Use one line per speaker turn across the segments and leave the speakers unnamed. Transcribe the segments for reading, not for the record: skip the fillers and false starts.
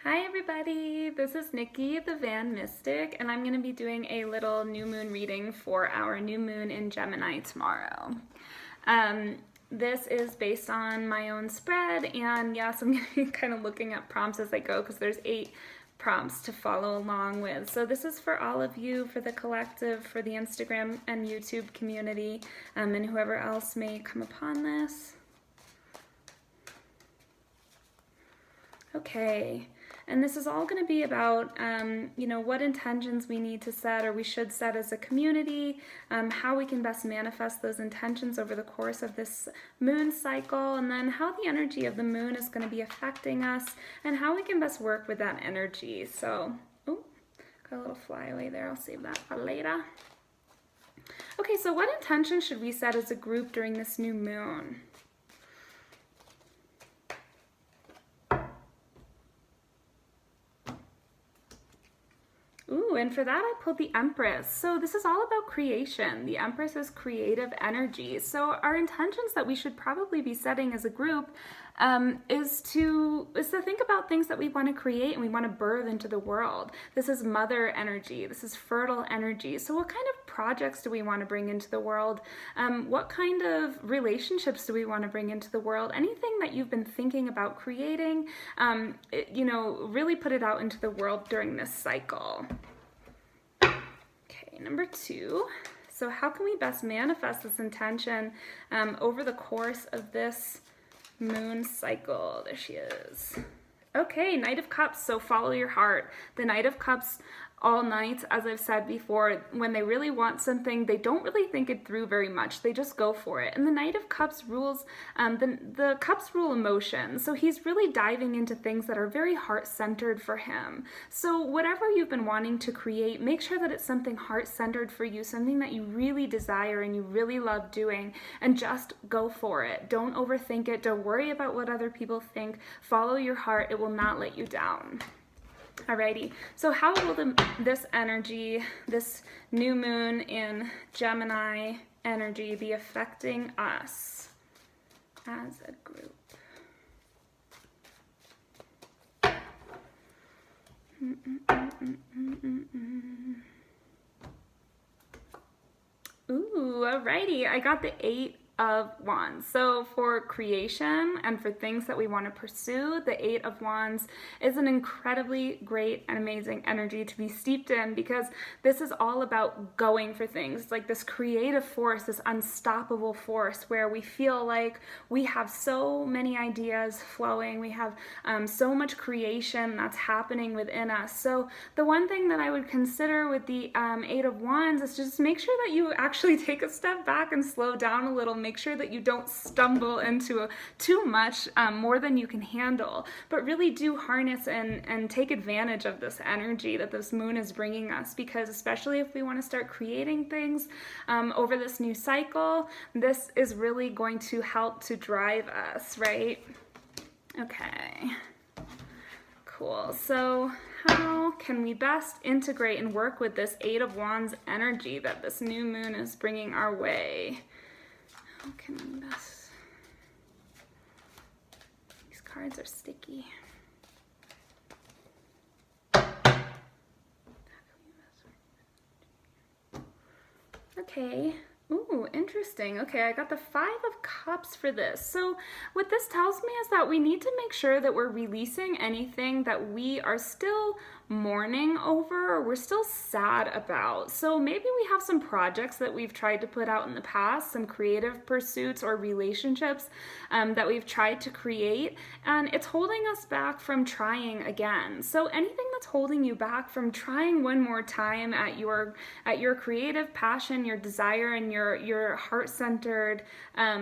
Hi everybody, this is Nikki, the Van Mystic, and I'm going to be doing a little new moon reading for our new moon in Gemini tomorrow. This is based on my own spread, and yes, I'm going to be kind of looking at prompts as I go because there's 8 prompts to follow along with. So this is for all of you, for the collective, for the Instagram and YouTube community, and whoever else may come upon this. Okay, and this is all going to be about, what intentions we need to set or we should set as a community, how we can best manifest those intentions over the course of this moon cycle, and then how the energy of the moon is going to be affecting us and how we can best work with that energy. So, got a little flyaway there. I'll save that for later. Okay, so what intention should we set as a group during this new moon? Ooh, and for that I pulled the Empress. So this is all about creation. The Empress is creative energy. So our intentions that we should probably be setting as a group is to think about things that we want to create and we want to birth into the world. This is mother energy. This is fertile energy. So what kind of projects do we want to bring into the world? What kind of relationships do we want to bring into the world? Anything that you've been thinking about creating, really put it out into the world during this cycle. Okay, number 2. So how can we best manifest this intention over the course of this moon cycle? There she is. Okay, Knight of Cups, so follow your heart. The Knight of Cups all night, as I've said before, when they really want something, they don't really think it through very much. They just go for it. And the Knight of Cups rules, the Cups rule emotion. So he's really diving into things that are very heart-centered for him. So whatever you've been wanting to create, make sure that it's something heart-centered for you, something that you really desire and you really love doing, and just go for it. Don't overthink it. Don't worry about what other people think. Follow your heart. It will not let you down. Alrighty, so how will this energy, this new moon in Gemini energy, be affecting us as a group? Ooh, alrighty, I got the 8 of Wands. So for creation and for things that we want to pursue, the 8 of Wands is an incredibly great and amazing energy to be steeped in, because this is all about going for things. It's like this creative force, this unstoppable force where we feel like we have so many ideas flowing, we have so much creation that's happening within us. So the one thing that I would consider with the 8 of Wands is just make sure that you actually take a step back and slow down a little. Make sure that you don't stumble into too much, more than you can handle, but really do harness and take advantage of this energy that this moon is bringing us, because especially if we want to start creating things over this new cycle, this is really going to help to drive us, right? Okay, cool. So how can we best integrate and work with this 8 of Wands energy that this new moon is bringing our way? How can we best? These cards are sticky. Okay. Ooh, interesting. Okay, I got the 5 of Cups for this. So what this tells me is that we need to make sure that we're releasing anything that we are still mourning over or we're still sad about. So maybe we have some projects that we've tried to put out in the past, some creative pursuits or relationships that we've tried to create, and it's holding us back from trying again. So anything that's holding you back from trying one more time at your creative passion, your desire, and your heart-centered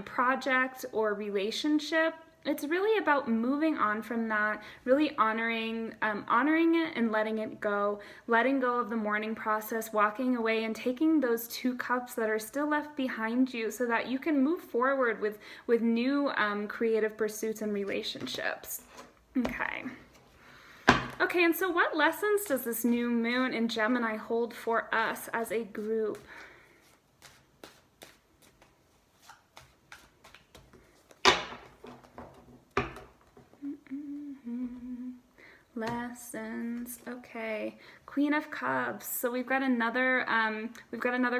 project or relationship, it's really about moving on from that, really honoring it and letting it go, letting go of the mourning process, walking away and taking those 2 cups that are still left behind you so that you can move forward with new creative pursuits and relationships. Okay. Okay, and so what lessons does this new moon in Gemini hold for us as a group? Lessons. Okay. Queen of Cups. So we've got another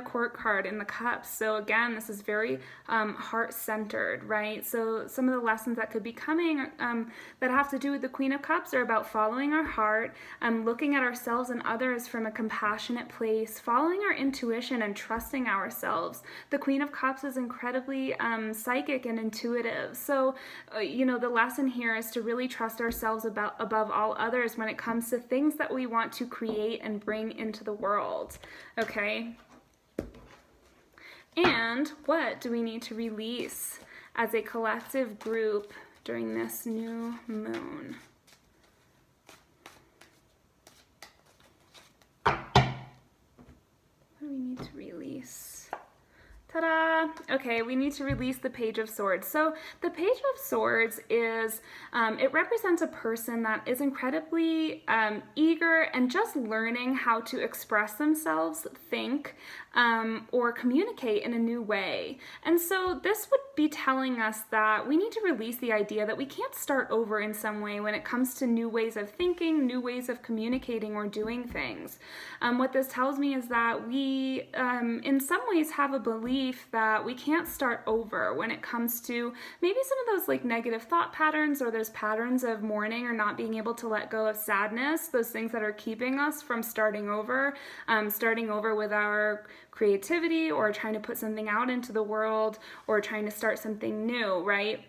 court card in the cups. So again, this is very heart-centered, right? So some of the lessons that could be coming that have to do with the Queen of Cups are about following our heart, looking at ourselves and others from a compassionate place, following our intuition and trusting ourselves. The Queen of Cups is incredibly psychic and intuitive. So the lesson here is to really trust ourselves above all others when it comes to things that we want to create and bring into the world, okay? And what do we need to release as a collective group during this new moon? What do we need to release? Ta-da! Okay, we need to release the Page of Swords. So the Page of Swords is, it represents a person that is incredibly eager and just learning how to express themselves, think, or communicate in a new way. And so this would be telling us that we need to release the idea that we can't start over in some way when it comes to new ways of thinking, new ways of communicating or doing things. What this tells me is that we, in some ways, have a belief that we can't start over when it comes to maybe some of those like negative thought patterns or those patterns of mourning or not being able to let go of sadness, those things that are keeping us from starting over with our creativity or trying to put something out into the world or trying to start something new, right?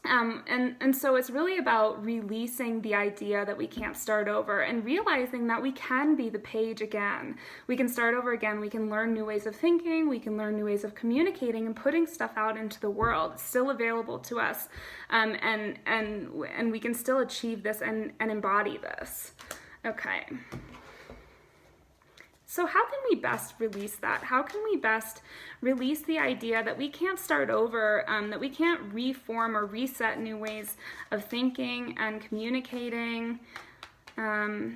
And so it's really about releasing the idea that we can't start over and realizing that we can be the page again. We can start over again. We can learn new ways of thinking. We can learn new ways of communicating and putting stuff out into the world. It's still available to us. And we can still achieve this and embody this. Okay. So how can we best release that? How can we best release the idea that we can't start over, that we can't reform or reset new ways of thinking and communicating? Let's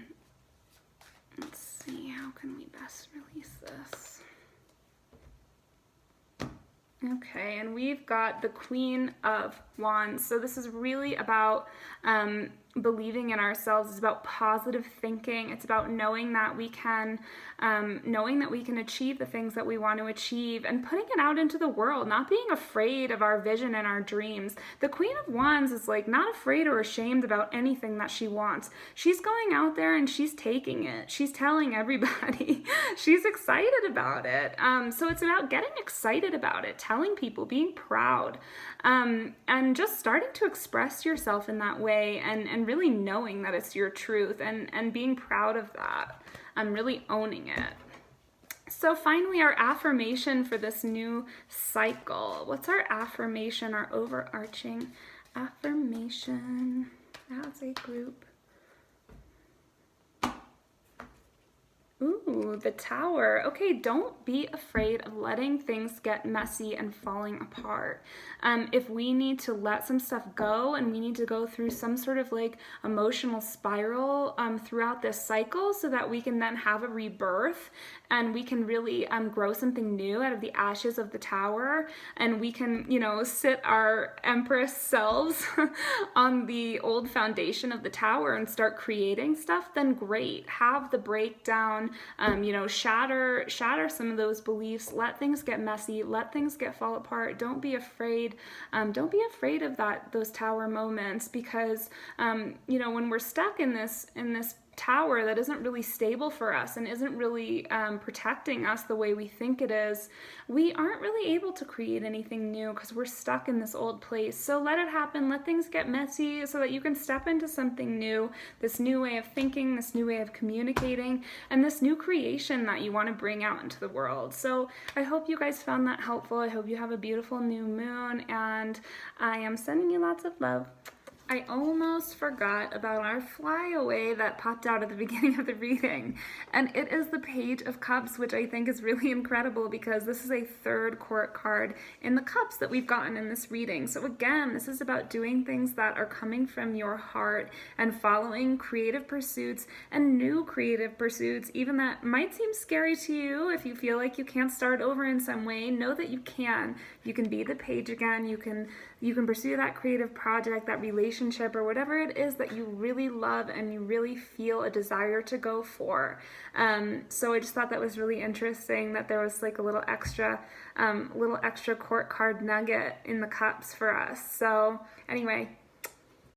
see, how can we best release this? Okay, and we've got the Queen of Wands. So this is really about believing in ourselves. It's about positive thinking. It's about knowing that we can achieve the things that we want to achieve and putting it out into the world, not being afraid of our vision and our dreams. The Queen of Wands is like not afraid or ashamed about anything that she wants. She's going out there and she's taking it. She's telling everybody. She's excited about it. So it's about getting excited about it, telling people, being proud, and just starting to express yourself in that way and really knowing that it's your truth and being proud of that. I'm really owning it. So finally, our affirmation for this new cycle. What's our affirmation, our overarching affirmation as a group? Ooh, the Tower. Okay, don't be afraid of letting things get messy and falling apart. If we need to let some stuff go and we need to go through some sort of like emotional spiral throughout this cycle so that we can then have a rebirth and we can really grow something new out of the ashes of the Tower, and we can, sit our Empress selves on the old foundation of the Tower and start creating stuff, then great. Have the breakdown, shatter some of those beliefs, let things get messy, let things fall apart. Don't be afraid. Don't be afraid of those Tower moments, because when we're stuck in this Tower that isn't really stable for us and isn't really protecting us the way we think it is, we aren't really able to create anything new because we're stuck in this old place. So let it happen, let things get messy so that you can step into something new, this new way of thinking, this new way of communicating, and this new creation that you want to bring out into the world. So I hope you guys found that helpful. I hope you have a beautiful new moon, and I am sending you lots of love. I almost forgot about our flyaway that popped out at the beginning of the reading, and it is the Page of Cups, which I think is really incredible because this is a third court card in the cups that we've gotten in this reading. So again, this is about doing things that are coming from your heart and following creative pursuits and new creative pursuits, even that might seem scary to you. If you feel like you can't start over in some way, know that you can. You can be the page again. You can pursue that creative project, that relationship relationship or whatever it is that you really love and you really feel a desire to go for. So I just thought that was really interesting that there was like a little extra court card nugget in the cups for us. So anyway,